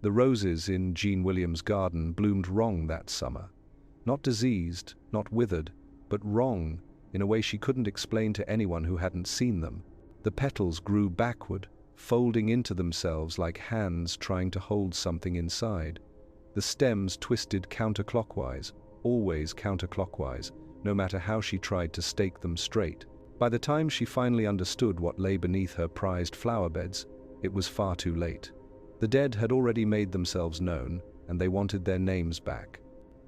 The roses in Jean Williams' garden bloomed wrong that summer. Not diseased, not withered, but wrong in a way she couldn't explain to anyone who hadn't seen them. The petals grew backward, folding into themselves like hands trying to hold something inside. The stems twisted counterclockwise, always counterclockwise, no matter how she tried to stake them straight. By the time she finally understood what lay beneath her prized flower beds, it was far too late. The dead had already made themselves known, and they wanted their names back.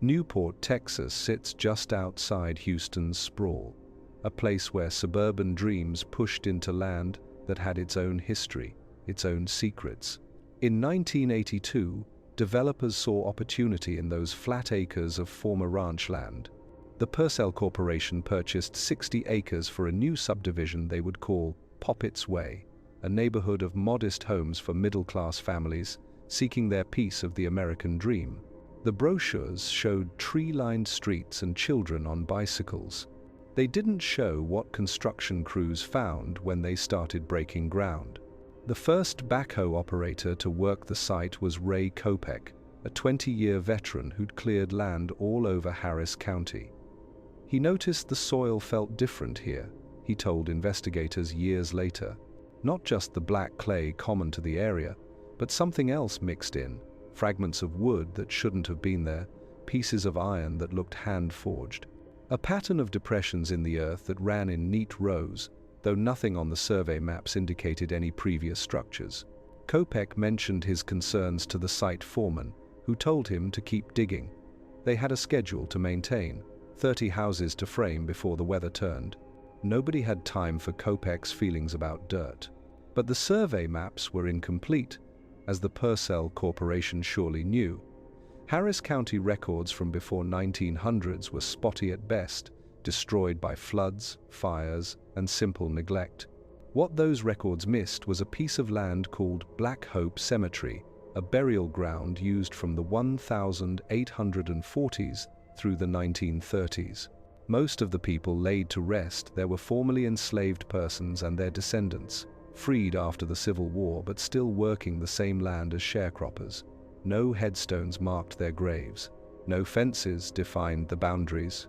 Newport, Texas sits just outside Houston's sprawl, a place where suburban dreams pushed into land that had its own history, its own secrets. In 1982, developers saw opportunity in those flat acres of former ranch land. The Purcell Corporation purchased 60 acres for a new subdivision they would call Poppit's Way, a neighborhood of modest homes for middle-class families seeking their piece of the American dream. The brochures showed tree-lined streets and children on bicycles. They didn't show what construction crews found when they started breaking ground. The first backhoe operator to work the site was Ray Kopech, a 20-year veteran who'd cleared land all over Harris County. He noticed the soil felt different here, he told investigators years later. Not just the black clay common to the area, but something else mixed in. Fragments of wood that shouldn't have been there, pieces of iron that looked hand-forged. A pattern of depressions in the earth that ran in neat rows, though nothing on the survey maps indicated any previous structures. Kopech mentioned his concerns to the site foreman, who told him to keep digging. They had a schedule to maintain, 30 houses to frame before the weather turned. Nobody had time for Kopech's feelings about dirt. But the survey maps were incomplete, as the Purcell Corporation surely knew. Harris County records from before 1900s were spotty at best, destroyed by floods, fires, and simple neglect. What those records missed was a piece of land called Black Hope Cemetery, a burial ground used from the 1840s through the 1930s. Most of the people laid to rest there were formerly enslaved persons and their descendants, freed after the Civil War but still working the same land as sharecroppers. No headstones marked their graves. No fences defined the boundaries.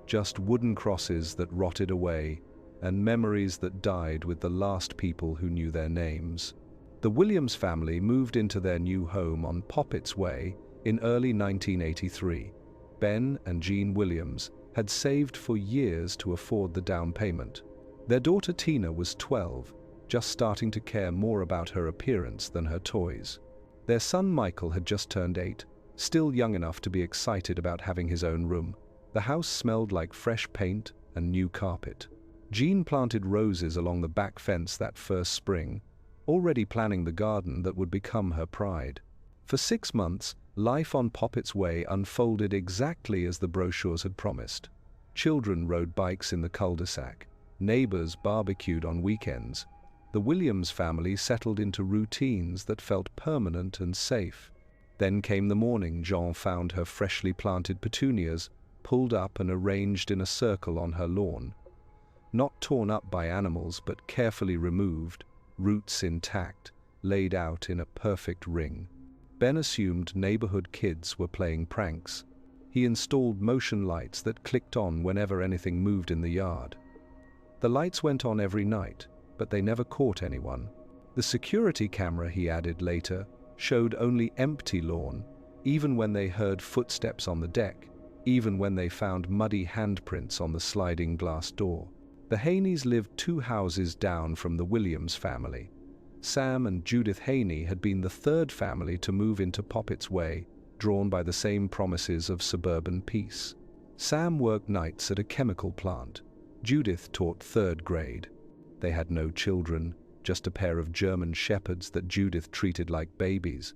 Just wooden crosses that rotted away, and memories that died with the last people who knew their names. The Williams family moved into their new home on Poppit's Way in early 1983. Ben and Jean Williams had saved for years to afford the down payment. Their daughter Tina was 12, just starting to care more about her appearance than her toys. Their son Michael had just turned 8, still young enough to be excited about having his own room. The house smelled like fresh paint and new carpet. Jean planted roses along the back fence that first spring, already planning the garden that would become her pride. For 6 months, life on Poppit's Way unfolded exactly as the brochures had promised. Children rode bikes in the cul-de-sac. Neighbors barbecued on weekends. The Williams family settled into routines that felt permanent and safe. Then came the morning Jean found her freshly planted petunias pulled up and arranged in a circle on her lawn. Not torn up by animals, but carefully removed, roots intact, laid out in a perfect ring. Ben assumed neighborhood kids were playing pranks. He installed motion lights that clicked on whenever anything moved in the yard. The lights went on every night, but they never caught anyone. The security camera, he added later, showed only empty lawn, even when they heard footsteps on the deck, even when they found muddy handprints on the sliding glass door. The Haneys lived 2 houses down from the Williams family. Sam and Judith Haney had been the 3rd family to move into Poppit's Way, drawn by the same promises of suburban peace. Sam worked nights at a chemical plant. Judith taught 3rd grade. They had no children, just a pair of German shepherds that Judith treated like babies.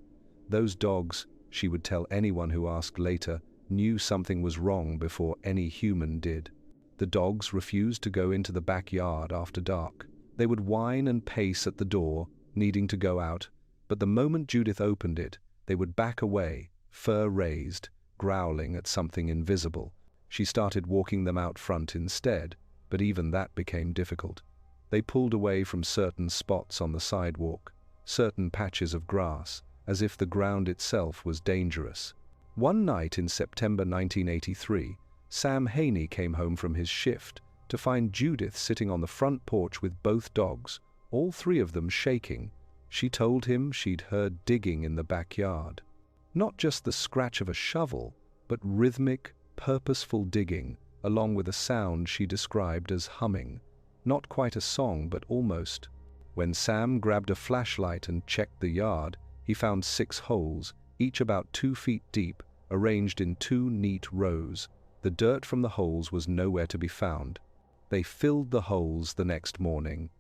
Those dogs, she would tell anyone who asked later, knew something was wrong before any human did. The dogs refused to go into the backyard after dark. They would whine and pace at the door, needing to go out, but the moment Judith opened it, they would back away, fur raised, growling at something invisible. She started walking them out front instead, but even that became difficult. They pulled away from certain spots on the sidewalk, certain patches of grass, as if the ground itself was dangerous. One night in September 1983, Sam Haney came home from his shift to find Judith sitting on the front porch with both dogs, all three of them shaking. She told him she'd heard digging in the backyard. Not just the scratch of a shovel, but rhythmic, purposeful digging, along with a sound she described as humming. Not quite a song, but almost. When Sam grabbed a flashlight and checked the yard, he found 6 holes, each about 2 feet deep, arranged in 2 neat rows. The dirt from the holes was nowhere to be found. They filled the holes the next morning.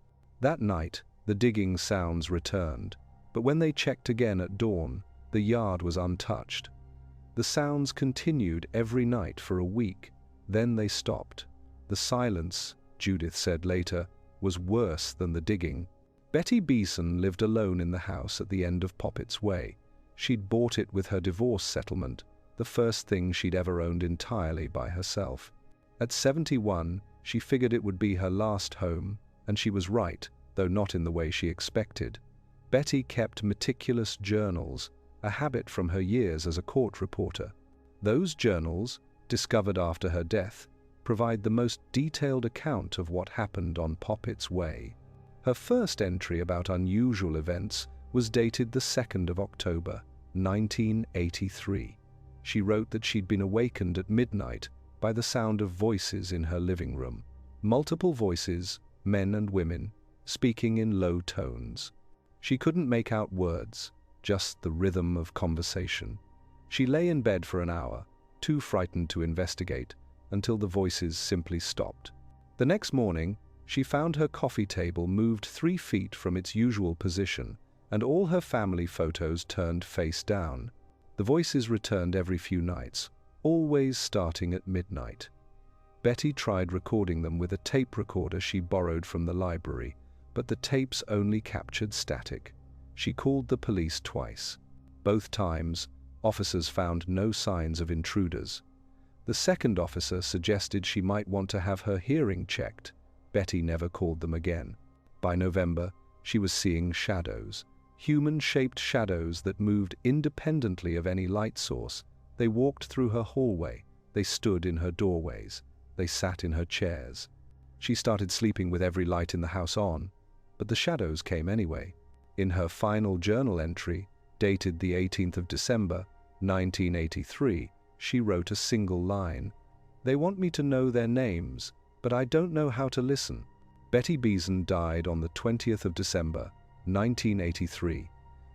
That night, the digging sounds returned, but when they checked again at dawn, the yard was untouched. The sounds continued every night for a week, then they stopped. The silence, Judith said later, was worse than the digging. Betty Beeson lived alone in the house at the end of Poppit's Way. She'd bought it with her divorce settlement, the first thing she'd ever owned entirely by herself. At 71, she figured it would be her last home, and she was right, though not in the way she expected. Betty kept meticulous journals, a habit from her years as a court reporter. Those journals, discovered after her death, provide the most detailed account of what happened on Poppit's Way. Her first entry about unusual events was dated the 2nd of October, 1983. She wrote that she'd been awakened at midnight by the sound of voices in her living room. Multiple voices, men and women, speaking in low tones. She couldn't make out words, just the rhythm of conversation. She lay in bed for an hour, too frightened to investigate, until the voices simply stopped. The next morning, she found her coffee table moved 3 feet from its usual position, and all her family photos turned face down. The voices returned every few nights, always starting at midnight. Betty tried recording them with a tape recorder she borrowed from the library, but the tapes only captured static. She called the police twice. Both times, officers found no signs of intruders. The second officer suggested she might want to have her hearing checked. Betty never called them again. By November, she was seeing shadows. Human-shaped shadows that moved independently of any light source. They walked through her hallway. They stood in her doorways. They sat in her chairs. She started sleeping with every light in the house on, but the shadows came anyway. In her final journal entry, dated the 18th of December, 1983, she wrote a single line. "They want me to know their names, but I don't know how to listen." Betty Beeson died on the 20th of December, 1983.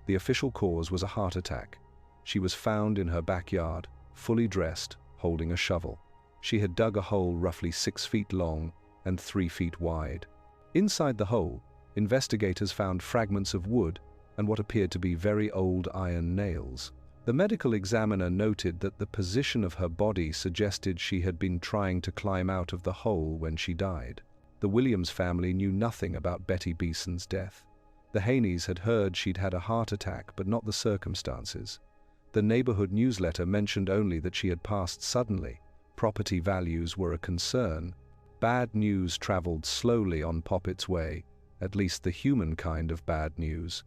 The official cause was a heart attack. She was found in her backyard, fully dressed, holding a shovel. She had dug a hole roughly 6 feet long and 3 feet wide. Inside the hole, investigators found fragments of wood and what appeared to be very old iron nails. The medical examiner noted that the position of her body suggested she had been trying to climb out of the hole when she died. The Williams family knew nothing about Betty Beeson's death. The Haneys had heard she'd had a heart attack, but not the circumstances. The neighborhood newsletter mentioned only that she had passed suddenly. Property values were a concern. Bad news traveled slowly on Poppit's Way, at least the human kind of bad news.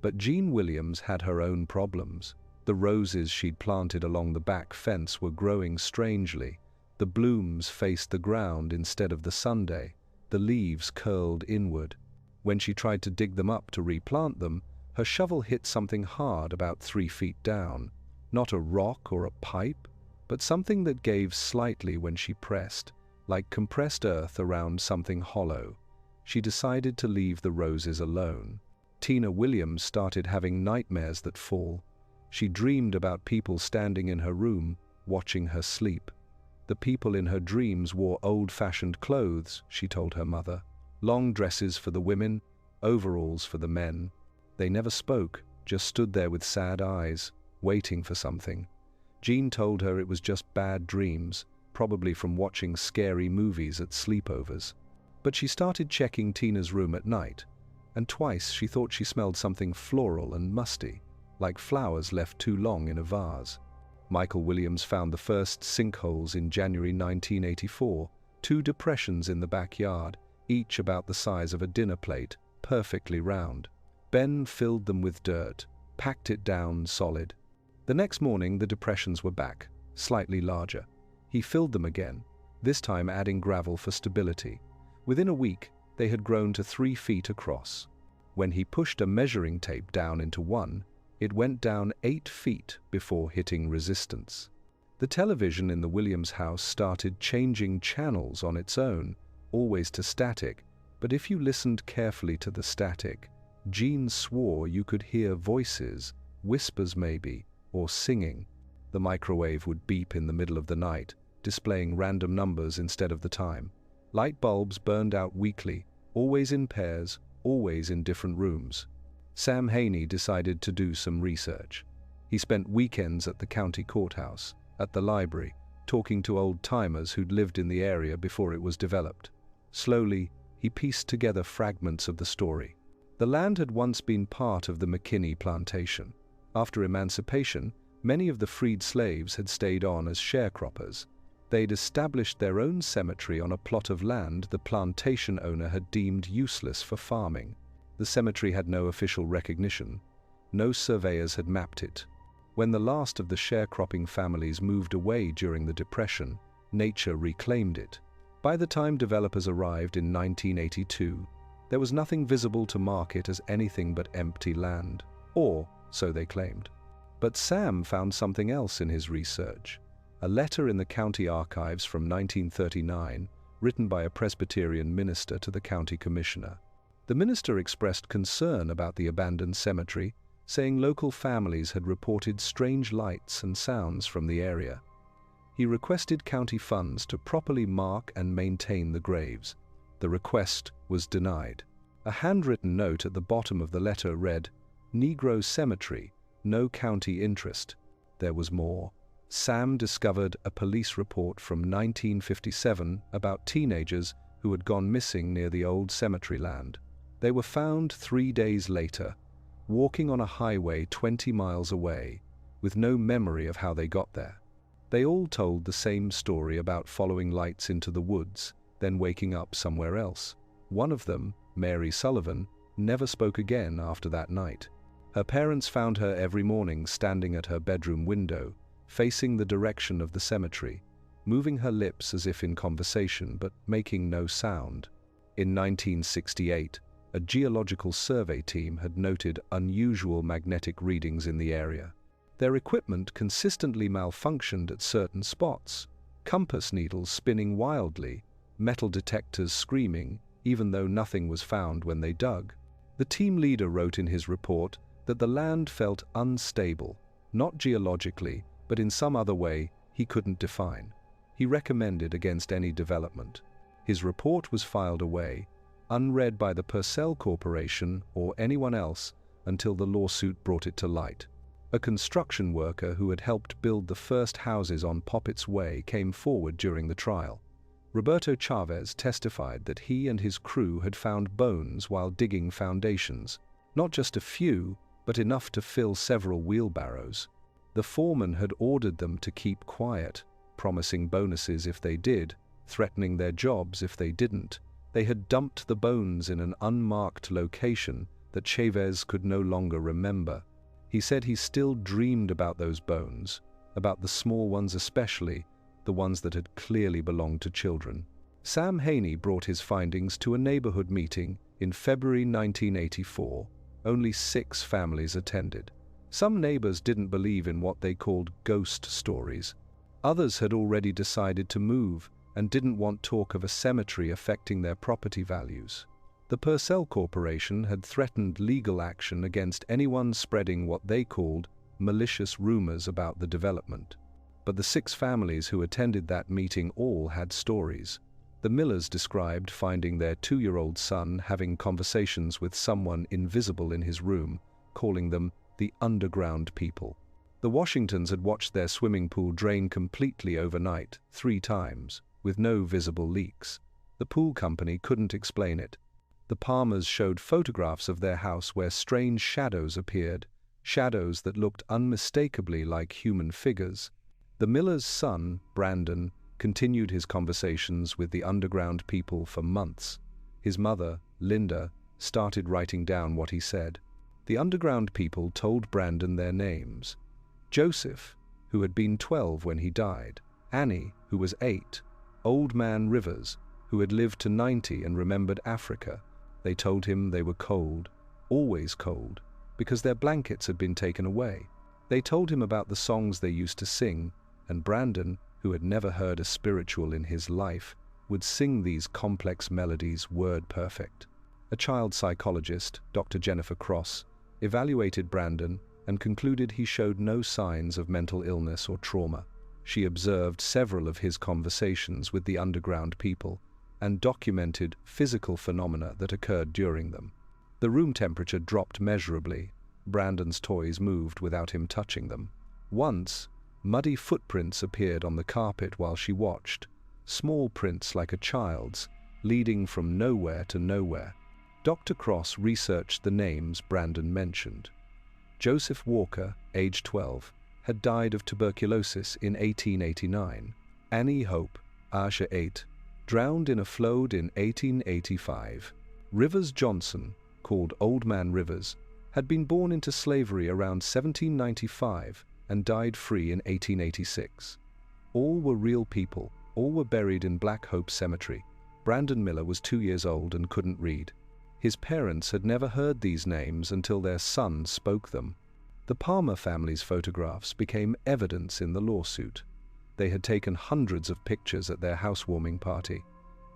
But Jean Williams had her own problems. The roses she'd planted along the back fence were growing strangely. The blooms faced the ground instead of the Sunday. The leaves curled inward. When she tried to dig them up to replant them, her shovel hit something hard about 3 feet down. Not a rock or a pipe, but something that gave slightly when she pressed, like compressed earth around something hollow. She decided to leave the roses alone. Tina Williams started having nightmares that fall. She dreamed about people standing in her room, watching her sleep. The people in her dreams wore old-fashioned clothes, she told her mother. Long dresses for the women, overalls for the men. They never spoke, just stood there with sad eyes, waiting for something. Jean told her it was just bad dreams, probably from watching scary movies at sleepovers. But she started checking Tina's room at night, and twice she thought she smelled something floral and musty, like flowers left too long in a vase. Michael Williams found the first sinkholes in January 1984, 2 depressions in the backyard, each about the size of a dinner plate, perfectly round. Ben filled them with dirt, packed it down solid. The next morning, the depressions were back, slightly larger. He filled them again, this time adding gravel for stability. Within a week, they had grown to 3 feet across. When he pushed a measuring tape down into one, it went down 8 feet before hitting resistance. The television in the Williams house started changing channels on its own, always to static, but if you listened carefully to the static, Jean swore you could hear voices, whispers maybe, or singing. The microwave would beep in the middle of the night, displaying random numbers instead of the time. Light bulbs burned out weekly, always in pairs, always in different rooms. Sam Haney decided to do some research. He spent weekends at the county courthouse, at the library, talking to old-timers who'd lived in the area before it was developed. Slowly, he pieced together fragments of the story. The land had once been part of the McKinney plantation. After emancipation, many of the freed slaves had stayed on as sharecroppers. They'd established their own cemetery on a plot of land the plantation owner had deemed useless for farming. The cemetery had no official recognition. No surveyors had mapped it. When the last of the sharecropping families moved away during the Depression, nature reclaimed it. By the time developers arrived in 1982, there was nothing visible to mark it as anything but empty land, or so they claimed. But Sam found something else in his research. A letter in the county archives from 1939, written by a Presbyterian minister to the county commissioner. The minister expressed concern about the abandoned cemetery, saying local families had reported strange lights and sounds from the area. He requested county funds to properly mark and maintain the graves. The request was denied. A handwritten note at the bottom of the letter read, "Negro Cemetery, no county interest." There was more. Sam discovered a police report from 1957 about teenagers who had gone missing near the old cemetery land. They were found 3 days later, walking on a highway 20 miles away, with no memory of how they got there. They all told the same story about following lights into the woods, then waking up somewhere else. One of them, Mary Sullivan, never spoke again after that night. Her parents found her every morning standing at her bedroom window, facing the direction of the cemetery, moving her lips as if in conversation but making no sound. In 1968, a geological survey team had noted unusual magnetic readings in the area. Their equipment consistently malfunctioned at certain spots, compass needles spinning wildly, metal detectors screaming, even though nothing was found when they dug. The team leader wrote in his report that the land felt unstable, not geologically, but in some other way he couldn't define. He recommended against any development. His report was filed away, unread by the Purcell Corporation or anyone else until the lawsuit brought it to light. A construction worker who had helped build the first houses on Poppit's Way came forward during the trial. Roberto Chavez testified that he and his crew had found bones while digging foundations, not just a few, but enough to fill several wheelbarrows. The foreman had ordered them to keep quiet, promising bonuses if they did, threatening their jobs if they didn't. They had dumped the bones in an unmarked location that Chavez could no longer remember. He said he still dreamed about those bones, about the small ones especially, the ones that had clearly belonged to children. Sam Haney brought his findings to a neighborhood meeting in February 1984. Only 6 families attended. Some neighbors didn't believe in what they called ghost stories. Others had already decided to move and didn't want talk of a cemetery affecting their property values. The Purcell Corporation had threatened legal action against anyone spreading what they called malicious rumors about the development. But the 6 families who attended that meeting all had stories. The Millers described finding their 2-year-old son having conversations with someone invisible in his room, calling them the underground people. The Washingtons had watched their swimming pool drain completely overnight, 3 times, with no visible leaks. The pool company couldn't explain it. The Palmers showed photographs of their house where strange shadows appeared, shadows that looked unmistakably like human figures. The Millers' son, Brandon, continued his conversations with the underground people for months. His mother, Linda, started writing down what he said. The underground people told Brandon their names. Joseph, who had been 12 when he died. Annie, who was 8. Old Man Rivers, who had lived to 90 and remembered Africa. They told him they were cold, always cold, because their blankets had been taken away. They told him about the songs they used to sing, and Brandon, who had never heard a spiritual in his life, would sing these complex melodies word perfect. A child psychologist, Dr. Jennifer Cross, evaluated Brandon and concluded he showed no signs of mental illness or trauma. She observed several of his conversations with the underground people and documented physical phenomena that occurred during them. The room temperature dropped measurably. Brandon's toys moved without him touching them. Once, muddy footprints appeared on the carpet while she watched, small prints like a child's, leading from nowhere to nowhere. Dr. Cross researched the names Brandon mentioned. Joseph Walker, age 12, had died of tuberculosis in 1889. Annie Hope, age 8, drowned in a flood in 1885. Rivers Johnson, called Old Man Rivers, had been born into slavery around 1795 and died free in 1886. All were real people, all were buried in Black Hope Cemetery. Brandon Miller was 2 years old and couldn't read. His parents had never heard these names until their son spoke them. The Palmer family's photographs became evidence in the lawsuit. They had taken hundreds of pictures at their housewarming party.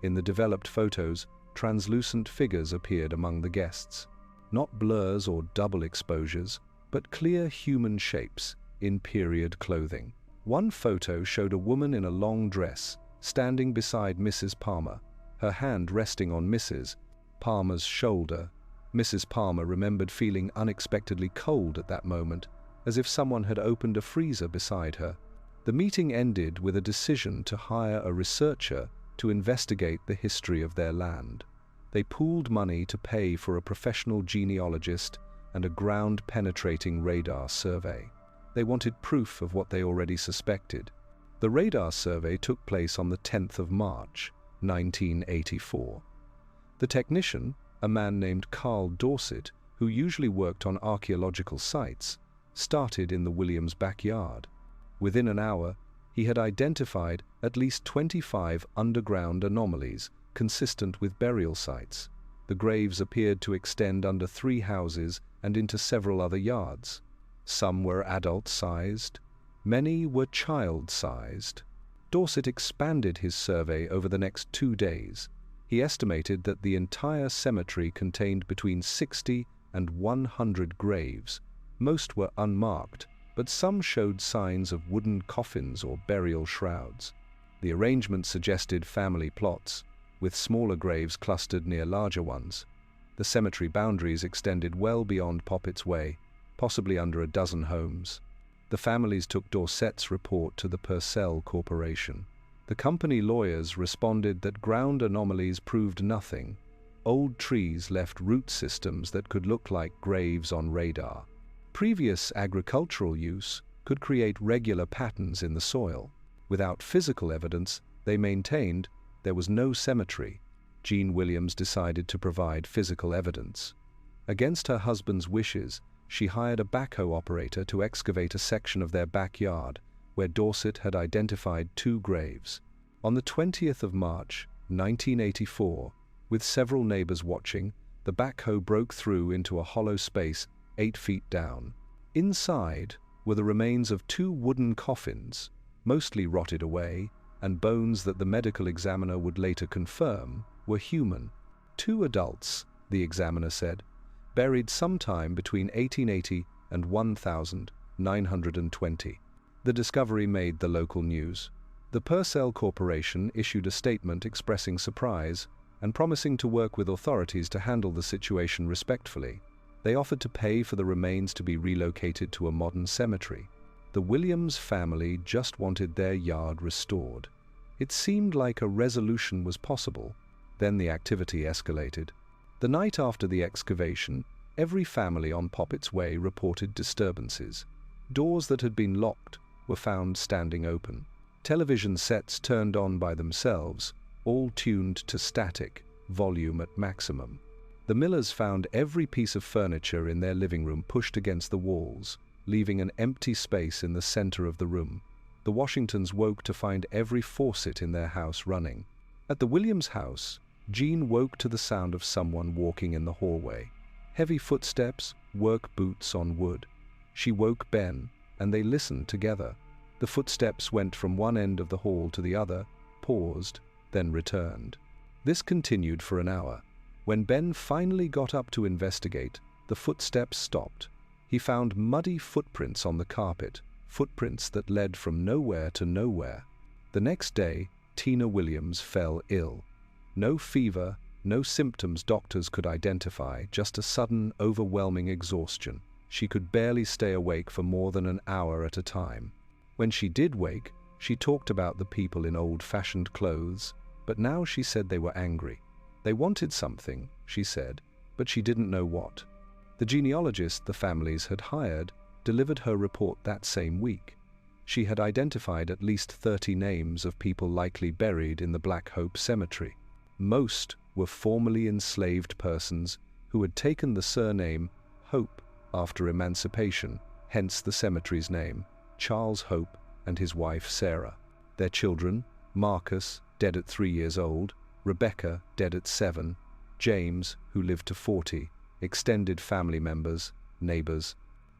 In the developed photos, translucent figures appeared among the guests. Not blurs or double exposures, but clear human shapes in period clothing. One photo showed a woman in a long dress, standing beside Mrs. Palmer, her hand resting on Mrs. Palmer's shoulder. Mrs. Palmer remembered feeling unexpectedly cold at that moment, as if someone had opened a freezer beside her. The meeting ended with a decision to hire a researcher to investigate the history of their land. They pooled money to pay for a professional genealogist and a ground-penetrating radar survey. They wanted proof of what they already suspected. The radar survey took place on the 10th of March, 1984. The technician, a man named Carl Dorset, who usually worked on archaeological sites, started in the Williams' backyard. Within an hour, he had identified at least 25 underground anomalies consistent with burial sites. The graves appeared to extend under 3 houses and into several other yards. Some were adult-sized, many were child-sized. Dorset expanded his survey over the next 2 days. He estimated that the entire cemetery contained between 60 and 100 graves. Most were unmarked, but some showed signs of wooden coffins or burial shrouds. The arrangement suggested family plots, with smaller graves clustered near larger ones. The cemetery boundaries extended well beyond Poppit's Way, possibly under a dozen homes. The families took Dorset's report to the Purcell Corporation. The company lawyers responded that ground anomalies proved nothing. Old trees left root systems that could look like graves on radar. Previous agricultural use could create regular patterns in the soil. Without physical evidence, they maintained, there was no cemetery. Jean Williams decided to provide physical evidence. Against her husband's wishes, she hired a backhoe operator to excavate a section of their backyard where Dorset had identified 2 graves. On the 20th of March, 1984, with several neighbors watching, the backhoe broke through into a hollow space 8 feet down. Inside were the remains of 2 wooden coffins, mostly rotted away, and bones that the medical examiner would later confirm were human. 2 adults, the examiner said, buried sometime between 1880 and 1920. The discovery made the local news. The Purcell Corporation issued a statement expressing surprise and promising to work with authorities to handle the situation respectfully. They offered to pay for the remains to be relocated to a modern cemetery. The Williams family just wanted their yard restored. It seemed like a resolution was possible. Then the activity escalated. The night after the excavation, every family on Poppit's Way reported disturbances. Doors that had been locked were found standing open. Television sets turned on by themselves, all tuned to static, volume at maximum. The Millers found every piece of furniture in their living room pushed against the walls, leaving an empty space in the center of the room. The Washingtons woke to find every faucet in their house running. At the Williams house, Jean woke to the sound of someone walking in the hallway. Heavy footsteps, work boots on wood. She woke Ben, and they listened together. The footsteps went from one end of the hall to the other, paused, then returned. This continued for an hour. When Ben finally got up to investigate, the footsteps stopped. He found muddy footprints on the carpet, footprints that led from nowhere to nowhere. The next day, Tina Williams fell ill. No fever, no symptoms doctors could identify, just a sudden, overwhelming exhaustion. She could barely stay awake for more than an hour at a time. When she did wake, she talked about the people in old-fashioned clothes, but now she said they were angry. They wanted something, she said, but she didn't know what. The genealogist the families had hired delivered her report that same week. She had identified at least 30 names of people likely buried in the Black Hope Cemetery. Most were formerly enslaved persons who had taken the surname Hope after emancipation, hence the cemetery's name, Charles Hope and his wife Sarah. Their children, Marcus, dead at 3 years old, Rebecca, dead at 7, James, who lived to 40, extended family members, neighbors.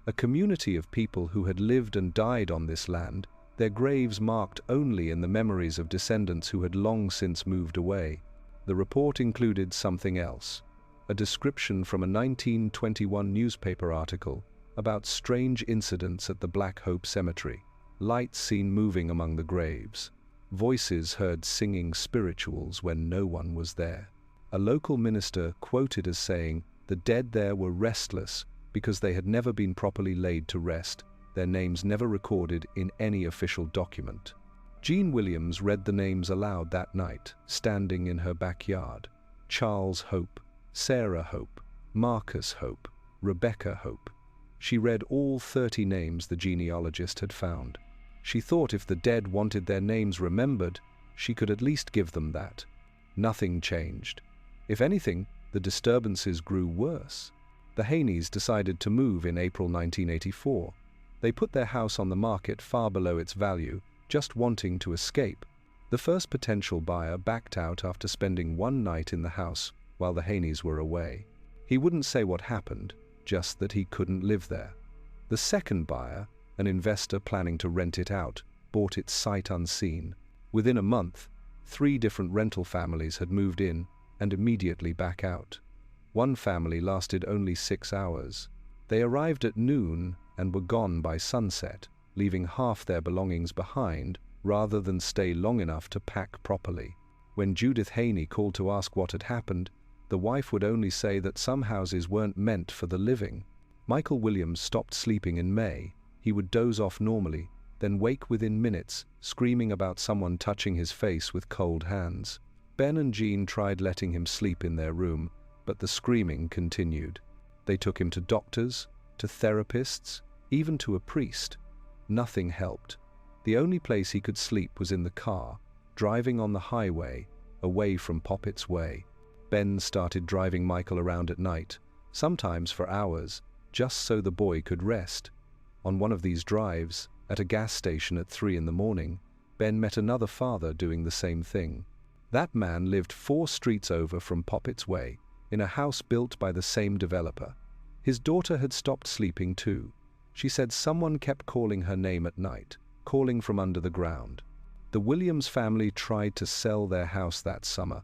A community of people who had lived and died on this land, their graves marked only in the memories of descendants who had long since moved away. The report included something else, a description from a 1921 newspaper article about strange incidents at the Black Hope Cemetery, lights seen moving among the graves, voices heard singing spirituals when no one was there. A local minister quoted as saying, "The dead there were restless because they had never been properly laid to rest, their names never recorded in any official document." Jean Williams read the names aloud that night, standing in her backyard. Charles Hope, Sarah Hope, Marcus Hope, Rebecca Hope. She read all 30 names the genealogist had found. She thought if the dead wanted their names remembered, she could at least give them that. Nothing changed. If anything, the disturbances grew worse. The Haneys decided to move in April 1984. They put their house on the market far below its value, just wanting to escape. The first potential buyer backed out after spending one night in the house while the Haneys were away. He wouldn't say what happened, just that he couldn't live there. The second buyer, an investor planning to rent it out, bought it sight unseen. Within a month, 3 different rental families had moved in and immediately back out. One family lasted only 6 hours. They arrived at noon and were gone by sunset, leaving half their belongings behind rather than stay long enough to pack properly. When Judith Haney called to ask what had happened, the wife would only say that some houses weren't meant for the living. Michael Williams stopped sleeping in May. He would doze off normally, then wake within minutes, screaming about someone touching his face with cold hands. Ben and Jean tried letting him sleep in their room, but the screaming continued. They took him to doctors, to therapists, even to a priest. Nothing helped. The only place he could sleep was in the car, driving on the highway, away from Poppit's Way. Ben started driving Michael around at night, sometimes for hours, just so the boy could rest. On one of these drives, at a gas station at 3 in the morning, Ben met another father doing the same thing. That man lived 4 streets over from Poppit's Way, in a house built by the same developer. His daughter had stopped sleeping too. She said someone kept calling her name at night, calling from under the ground. The Williams family tried to sell their house that summer.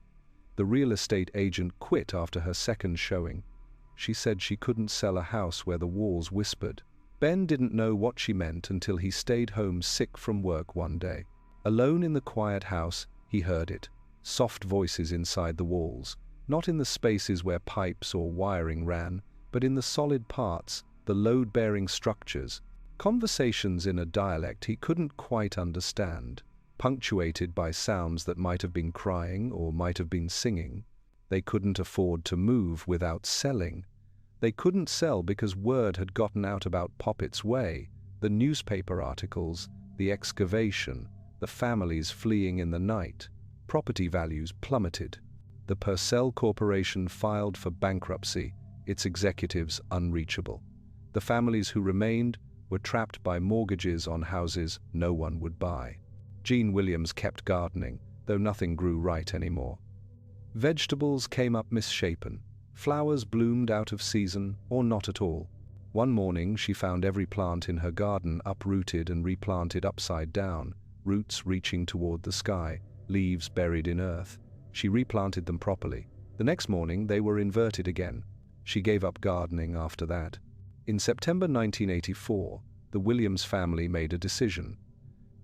The real estate agent quit after her second showing. She said she couldn't sell a house where the walls whispered. Ben didn't know what she meant until he stayed home sick from work one day. Alone in the quiet house, he heard it. Soft voices inside the walls, not in the spaces where pipes or wiring ran, but in the solid parts, the load-bearing structures. Conversations in a dialect he couldn't quite understand, punctuated by sounds that might have been crying or might have been singing. They couldn't afford to move without selling. They couldn't sell because word had gotten out about Poppit's Way, the newspaper articles, the excavation, the families fleeing in the night. Property values plummeted. The Purcell Corporation filed for bankruptcy, its executives unreachable. The families who remained were trapped by mortgages on houses no one would buy. Jean Williams kept gardening, though nothing grew right anymore. Vegetables came up misshapen. Flowers bloomed out of season or not at all. One morning she found every plant in her garden uprooted and replanted upside down, roots reaching toward the sky, leaves buried in earth. She replanted them properly. The next morning they were inverted again. She gave up gardening after that. In September 1984, the Williams family made a decision.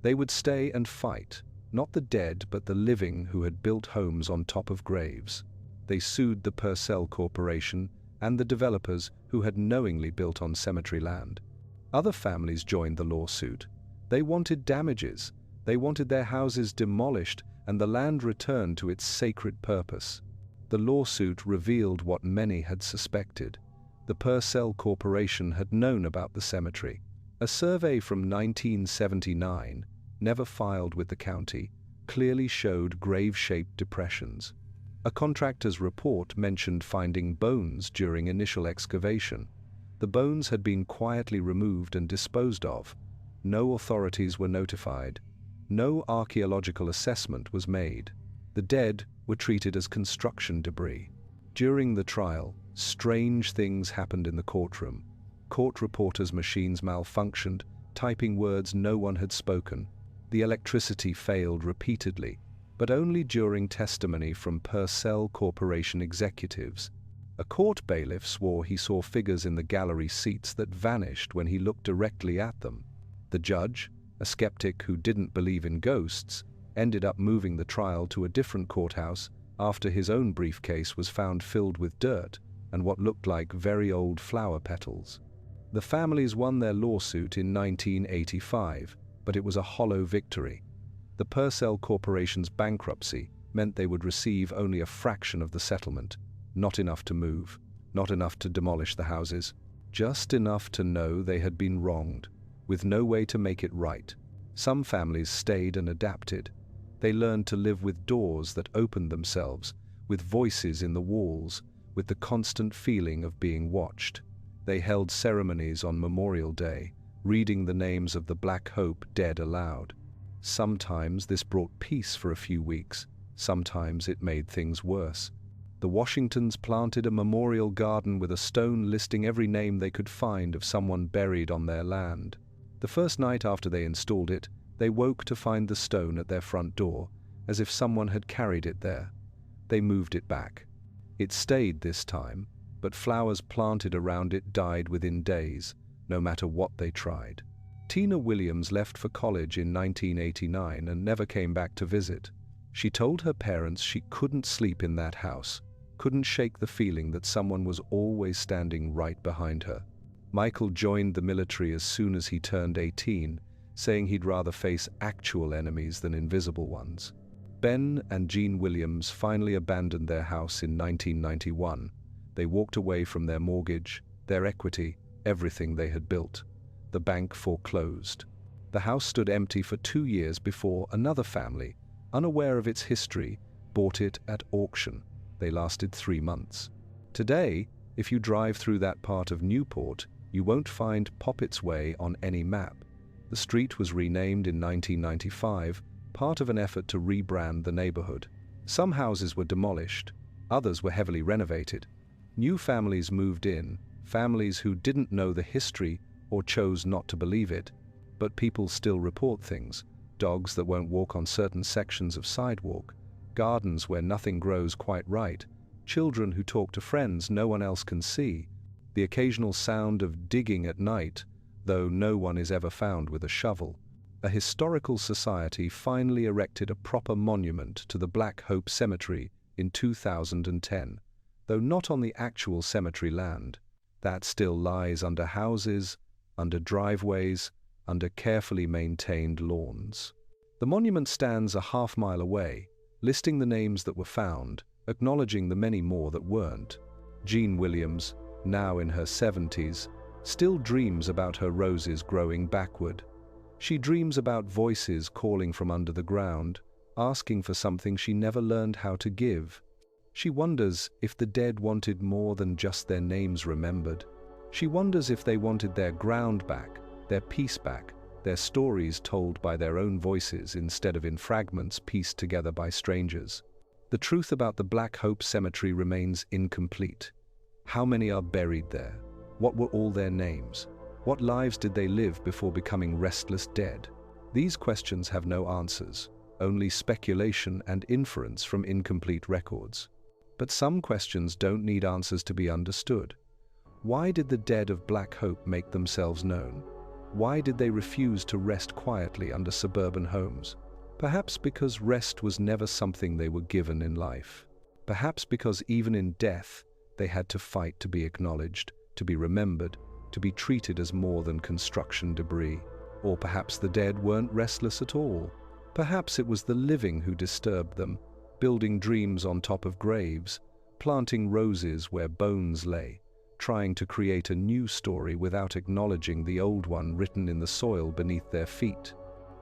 They would stay and fight, not the dead but the living who had built homes on top of graves. They sued the Purcell Corporation and the developers who had knowingly built on cemetery land. Other families joined the lawsuit. They wanted damages. They wanted their houses demolished and the land returned to its sacred purpose. The lawsuit revealed what many had suspected. The Purcell Corporation had known about the cemetery. A survey from 1979, never filed with the county, clearly showed grave-shaped depressions. A contractor's report mentioned finding bones during initial excavation. The bones had been quietly removed and disposed of. No authorities were notified. No archaeological assessment was made. The dead were treated as construction debris. During the trial, strange things happened in the courtroom. Court reporters' machines malfunctioned, typing words no one had spoken. The electricity failed repeatedly, but only during testimony from Purcell Corporation executives. A court bailiff swore he saw figures in the gallery seats that vanished when he looked directly at them. The judge, a skeptic who didn't believe in ghosts, ended up moving the trial to a different courthouse after his own briefcase was found filled with dirt and what looked like very old flower petals. The families won their lawsuit in 1985, but it was a hollow victory. The Purcell Corporation's bankruptcy meant they would receive only a fraction of the settlement, not enough to move, not enough to demolish the houses, just enough to know they had been wronged, with no way to make it right. Some families stayed and adapted. They learned to live with doors that opened themselves, with voices in the walls, with the constant feeling of being watched. They held ceremonies on Memorial Day, reading the names of the Black Hope dead aloud. Sometimes this brought peace for a few weeks, sometimes it made things worse. The Washingtons planted a memorial garden with a stone listing every name they could find of someone buried on their land. The first night after they installed it, they woke to find the stone at their front door, as if someone had carried it there. They moved it back. It stayed this time, but flowers planted around it died within days, no matter what they tried. Tina Williams left for college in 1989 and never came back to visit. She told her parents she couldn't sleep in that house, couldn't shake the feeling that someone was always standing right behind her. Michael joined the military as soon as he turned 18, saying he'd rather face actual enemies than invisible ones. Ben and Jean Williams finally abandoned their house in 1991. They walked away from their mortgage, their equity, everything they had built. The bank foreclosed. The house stood empty for 2 years before another family, unaware of its history, bought it at auction. They lasted 3 months. Today, if you drive through that part of Newport, you won't find Poppit's Way on any map. The street was renamed in 1995, part of an effort to rebrand the neighborhood. Some houses were demolished, others were heavily renovated. New families moved in, families who didn't know the history or chose not to believe it. But people still report things: dogs that won't walk on certain sections of sidewalk, gardens where nothing grows quite right, children who talk to friends no one else can see, the occasional sound of digging at night, though no one is ever found with a shovel. A historical society finally erected a proper monument to the Black Hope Cemetery in 2010, though not on the actual cemetery land. That still lies under houses, under driveways, under carefully maintained lawns. The monument stands a half-mile away, listing the names that were found, acknowledging the many more that weren't. Jean Williams, now in her 70s, still dreams about her roses growing backward. She dreams about voices calling from under the ground, asking for something she never learned how to give. She wonders if the dead wanted more than just their names remembered. She wonders if they wanted their ground back, their peace back, their stories told by their own voices instead of in fragments pieced together by strangers. The truth about the Black Hope Cemetery remains incomplete. How many are buried there? What were all their names? What lives did they live before becoming restless dead? These questions have no answers, only speculation and inference from incomplete records. But some questions don't need answers to be understood. Why did the dead of Black Hope make themselves known? Why did they refuse to rest quietly under suburban homes? Perhaps because rest was never something they were given in life. Perhaps because even in death, they had to fight to be acknowledged, to be remembered, to be treated as more than construction debris. Or perhaps the dead weren't restless at all. Perhaps it was the living who disturbed them, building dreams on top of graves, planting roses where bones lay, trying to create a new story without acknowledging the old one written in the soil beneath their feet.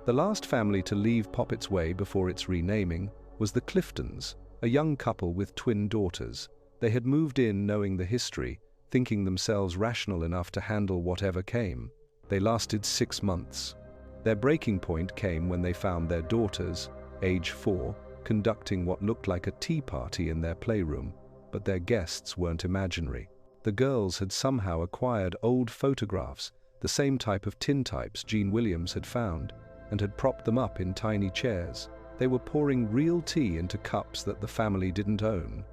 The last family to leave Poppit's Way before its renaming was the Cliftons, a young couple with twin daughters. They had moved in knowing the history, thinking themselves rational enough to handle whatever came. They lasted 6 months. Their breaking point came when they found their daughters, age 4, conducting what looked like a tea party in their playroom, but their guests weren't imaginary. The girls had somehow acquired old photographs, the same type of tintypes Jean Williams had found, and had propped them up in tiny chairs. They were pouring real tea into cups that the family didn't own,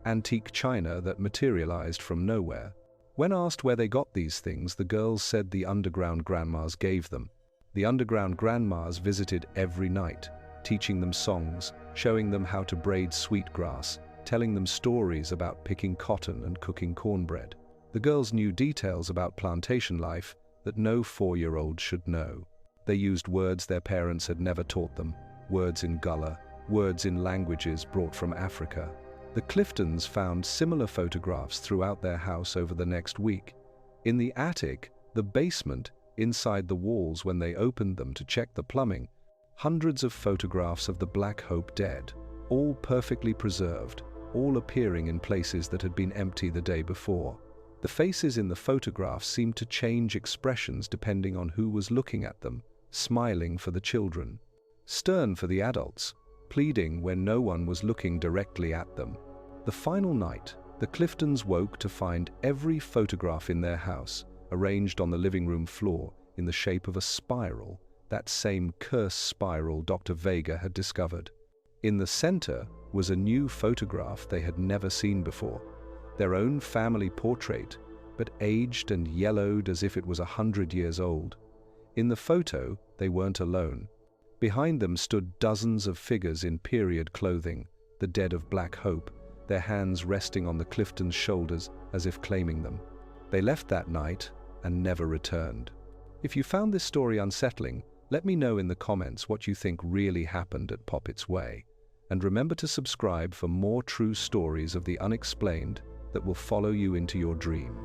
antique china that materialized from nowhere. When asked where they got these things, the girls said the underground grandmas gave them. The underground grandmas visited every night, teaching them songs, showing them how to braid sweetgrass, telling them stories about picking cotton and cooking cornbread. The girls knew details about plantation life that no 4-year-old should know. They used words their parents had never taught them, words in Gullah, words in languages brought from Africa. The Cliftons found similar photographs throughout their house over the next week. In the attic, the basement, inside the walls when they opened them to check the plumbing, hundreds of photographs of the Black Hope dead, all perfectly preserved, all appearing in places that had been empty the day before. The faces in the photographs seemed to change expressions depending on who was looking at them, smiling for the children, stern for the adults, pleading when no one was looking directly at them. The final night, the Cliftons woke to find every photograph in their house arranged on the living room floor in the shape of a spiral, that same cursed spiral Dr. Vega had discovered. In the center was a new photograph they had never seen before, their own family portrait, but aged and yellowed as if it was 100 years old. In the photo, they weren't alone. Behind them stood dozens of figures in period clothing, the dead of Black Hope, their hands resting on the Cliftons' shoulders as if claiming them. They left that night and never returned. If you found this story unsettling, let me know in the comments what you think really happened at Poppit's Way. And remember to subscribe for more true stories of the unexplained that will follow you into your dreams.